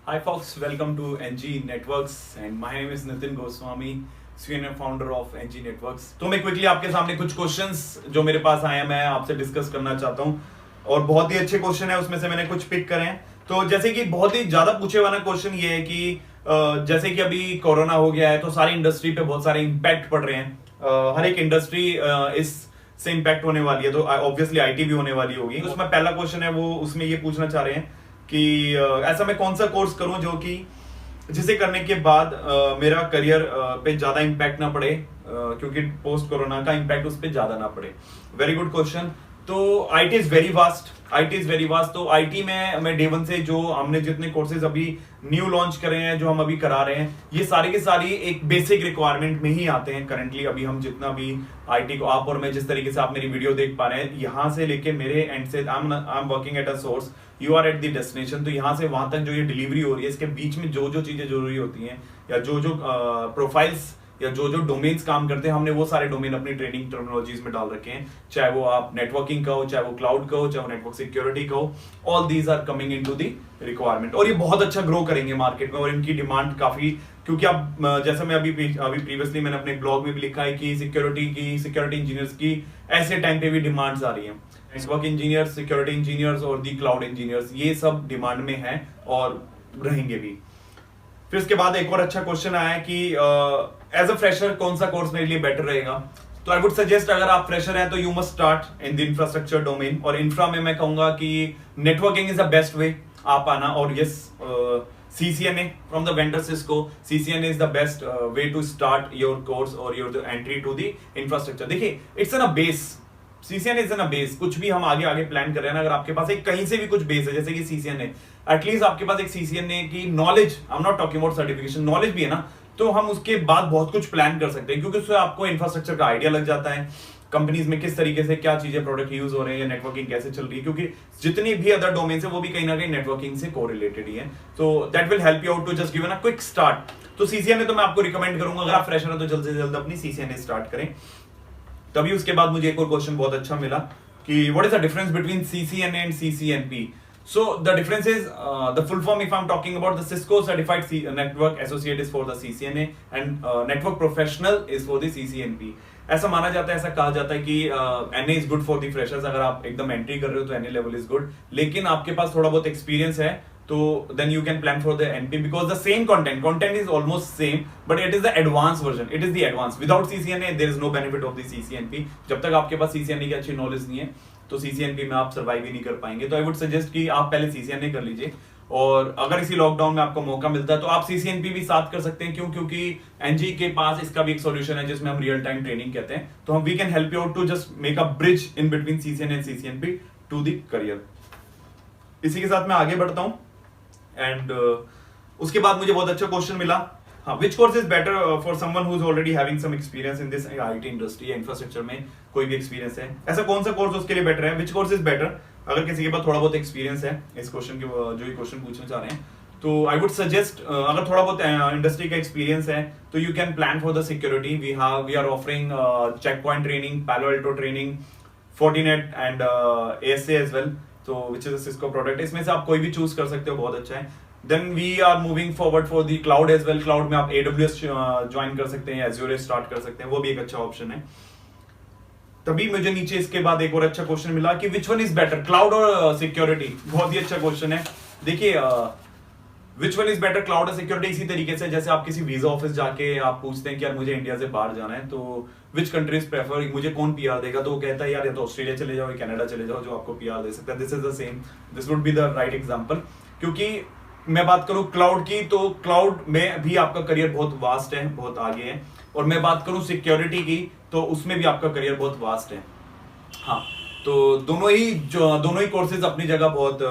Hi folks, welcome to NG Networks and my name is Nitin Goswami, senior founder of NG Networks. तो मैं quickly आपके सामने कुछ questions जो मेरे पास आए हैं मैं आपसे डिस्कस करना चाहता हूं और बहुत ही अच्छे क्वेश्चन है, उसमें से मैंने कुछ पिक करे हैं। तो जैसे कि बहुत ही ज्यादा पूछे वाला क्वेश्चन ये है कि जैसे कि अभी कोरोना हो गया है तो सारी इंडस्ट्री पे बहुत सारे इम्पैक्ट पड़ रहे हैं। हर एक इंडस्ट्री इस से इम्पैक्ट होने वाली है, तो ऑब्वियसली आईटी भी होने वाली होगी। उसमें पहला क्वेश्चन है वो उसमें ये पूछना चाह रहे हैं कि ऐसा मैं कौन सा कोर्स करूं जो कि जिसे करने के बाद मेरा करियर पे ज्यादा इम्पैक्ट ना पड़े, क्योंकि पोस्ट कोरोना का इम्पैक्ट उस पर ज्यादा ना पड़े। Very good question. तो आईटी इज वेरी वास्ट, तो आईटी में मैं डे वन से जो हमने जितने कोर्सेज अभी न्यू लॉन्च करे हैं, जो हम अभी करा रहे हैं, ये सारे के सारी एक बेसिक रिक्वायरमेंट में ही आते हैं। करंटली अभी हम जितना भी आईटी को आप और मैं जिस तरीके से आप मेरी वीडियो देख पा रहे हैं, यहाँ से लेके मेरे एंड से I am working at a source, you are at the destination. तो यहाँ से वहां तक जो ये डिलीवरी हो रही है, इसके बीच में जो जो चीजें जरूरी होती हैं या जो जो प्रोफाइल्स या जो जो डोमेन्स काम करते हैं, हमने वो सारे डोमेन अपनी ट्रेनिंग टर्मिनोलॉजीज में डाल रखे हैं। चाहे वो आप नेटवर्किंग का हो, चाहे वो क्लाउड का हो, चाहे वो नेटवर्क सिक्योरिटी का हो, all these are coming into the requirement. और ये बहुत अच्छा ग्रो करेंगे मार्केट में और इनकी डिमांड काफी, क्योंकि अब जैसे मैं अभी प्रीवियसली मैंने अपने ब्लॉग में भी लिखा है कि सिक्योरिटी इंजीनियर्स की ऐसे टाइम पे भी डिमांड्स आ रही है। नेटवर्क इंजीनियर्स, सिक्योरिटी इंजीनियर्स और दी क्लाउड इंजीनियर्स, ये सब डिमांड में है और रहेंगे भी। फिर उसके बाद एक और अच्छा क्वेश्चन आया है कि एज अ फ्रेशर कौन सा कोर्स मेरे लिए बेटर रहेगा। तो आई वुड सजेस्ट, अगर आप फ्रेशर हैं तो you must start in the infrastructure domain. और इंफ्रा में मैं कहूंगा कि networking is the best way आप आना। और yes, CCNA from the vendor Cisco, CCNA is the best way to start your course or your entry to the infrastructure. देखिए, it's on a base. CCNA is on a base. कुछ भी हम आगे plan कर रहे हैं ना, अगर आपके पास एक कहीं से भी कुछ बेस है, जैसे कि CCNA, एटलीस्ट आपके पास एक CCNA की knowledge, I am not talking about certification, knowledge भी है ना, तो हम उसके बाद बहुत कुछ प्लान कर सकते हैं, क्योंकि उससे आपको इंफ्रास्ट्रक्चर का आइडिया लग जाता है, कंपनीज में किस तरीके से क्या चीजें प्रोडक्ट यूज हो रहे हैं या नेटवर्किंग कैसे चल रही है, क्योंकि जितनी भी अदर डोमेन है वो भी कहीं ना कहीं नेटवर्किंग से कोरिलेटेड ही है। तो that will help you out to just given a quick start. तो CCNA तो मैं आपको रिकमेंड करूंगा, अगर आप फ्रेशर हैं तो जल्द से जल्द अपनी CCNA स्टार्ट करें। तभी उसके बाद मुझे एक और क्वेश्चन बहुत अच्छा मिला कि what is the difference between CCNA and CCNP। So the difference is the full form, if I'm talking about the Cisco certified network associate is for the CCNA and network professional is for the CCNP। ऐसा माना जाता है, ऐसा कहा जाता है कि NA is good for the freshers। अगर आप एकदम एंट्री कर रहे हो तो NA level is good, लेकिन आपके पास थोड़ा बहुत एक्सपीरियंस है तो then you can plan for the NP, because the same content is almost same but it is the advanced version, it is the advanced। without CCNA there is no benefit of the CCNP। जब तक आपके पास CCNA की अच्छी knowledge नहीं है तो CCNP में आप सर्वाइव ही नहीं कर पाएंगे। तो आई वुड सजेस्ट कि आप पहले CCNA कर लीजिए, और अगर इसी लॉकडाउन में आपको मौका मिलता है तो आप CCNP भी साथ कर सकते हैं। क्यों? क्योंकि NG के पास इसका भी एक सॉल्यूशन है जिसमें हम रियल टाइम ट्रेनिंग कहते हैं। तो हम we can help you out to just make a bridge in between CCNA and CCNP to the career. इसी के साथ मैं आगे बढ़ता हूं एंड उसके बाद मुझे बहुत अच्छा क्वेश्चन मिला, हाँ, which course is better for someone who is already having some experience in this IT industry या इंफ्रास्ट्रक्चर में कोई भी एक्सपीरियंस है, ऐसा कौन सा कोर्स उसके लिए बेटर है, which course is better। अगर किसी के पास थोड़ा बहुत एक्सपीरियंस है इस क्वेश्चन के, जो ये क्वेश्चन पूछना चाह रहे हैं, तो आई वुड सजेस्ट, अगर थोड़ा बहुत इंडस्ट्री का एक्सपीरियंस है तो you can plan for the security. We are offering Check Point training, Palo Alto training, Fortinet and ASA as well, तो which is a Cisco product. इसमें से आप कोई भी चूज कर सकते हो, बहुत अच्छा है। Then we are moving forward for the cloud as well। cloud में आप AWS ज्वाइन कर सकते हैं, Azure स्टार्ट कर सकते हैं, वो भी एक अच्छा ऑप्शन है। तभी मुझे नीचे इसके बाद एक और अच्छा क्वेश्चन मिला कि which one is better, cloud और सिक्योरिटी। बहुत ही अच्छा क्वेश्चन है। देखिए, which one is better, cloud और सिक्योरिटी, इसी तरीके से जैसे आप किसी वीजा ऑफिस जाके आप पूछते हैं कि यार मुझे इंडिया से बाहर जाना है, तो which countries prefer, मुझे कौन PR देगा, तो वो कहता है यार या तो ऑस्ट्रेलिया चले जाओ या कनाडा चले जाओ, जो आपको PR दे सकता है। This is the same, this would be the right example. क्योंकि मैं बात करूं क्लाउड की, तो क्लाउड में भी आपका करियर बहुत वास्ट है, बहुत आगे है। और मैं बात करूं सिक्योरिटी की, तो उसमें भी आपका करियर बहुत वास्ट है। हाँ, तो दोनों ही कोर्सेज अपनी जगह बहुत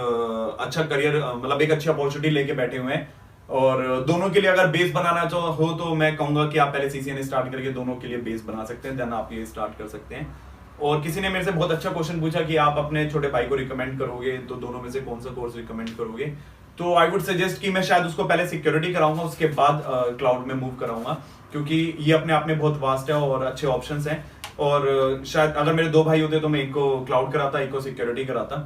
अच्छा करियर, मतलब एक अच्छी अपॉर्चुनिटी लेके बैठे हुए हैं। और दोनों के लिए अगर बेस बनाना हो तो मैं कहूंगा कि आप पहले CCNA स्टार्ट करके दोनों के लिए बेस बना सकते हैं, देन आप ये स्टार्ट कर सकते हैं। और किसी ने मेरे से बहुत अच्छा क्वेश्चन पूछा कि आप अपने छोटे भाई को रिकमेंड करोगे तो दोनों में से कौन सा कोर्स रिकमेंड करोगे। तो आई वुड सजेस्ट कि मैं शायद उसको पहले सिक्योरिटी कराऊंगा, उसके बाद क्लाउड में मूव कराऊंगा, क्योंकि ये अपने आप में बहुत वास्ट है और अच्छे ऑप्शंस हैं। और शायद अगर मेरे दो भाई होते तो मैं एक को क्लाउड कराता, एक को सिक्योरिटी कराता।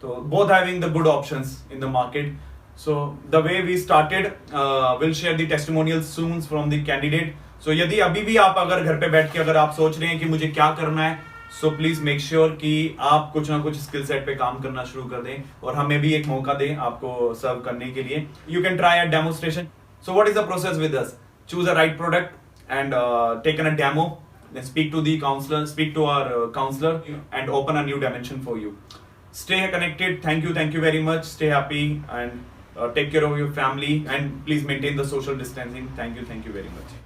तो both having the good options in the market. So the way we started, we'll share the testimonials soon from the candidate. So यदि अभी भी आप अगर घर पे बैठ के अगर आप सोच रहे हैं कि मुझे क्या करना है, so please make sure कि आप कुछ ना कुछ स्किल सेट पे काम करना शुरू कर दें और हमें भी एक मौका दें आपको सर्व करने के लिए. You can try a demonstration. So what is the process with us? Choose a right product and take a demo. Then speak to the counselor, speak to our counselor, and open a new dimension for you. Stay connected. Thank you very much. Stay happy and take care of your family, and please maintain the social distancing. Thank you very much.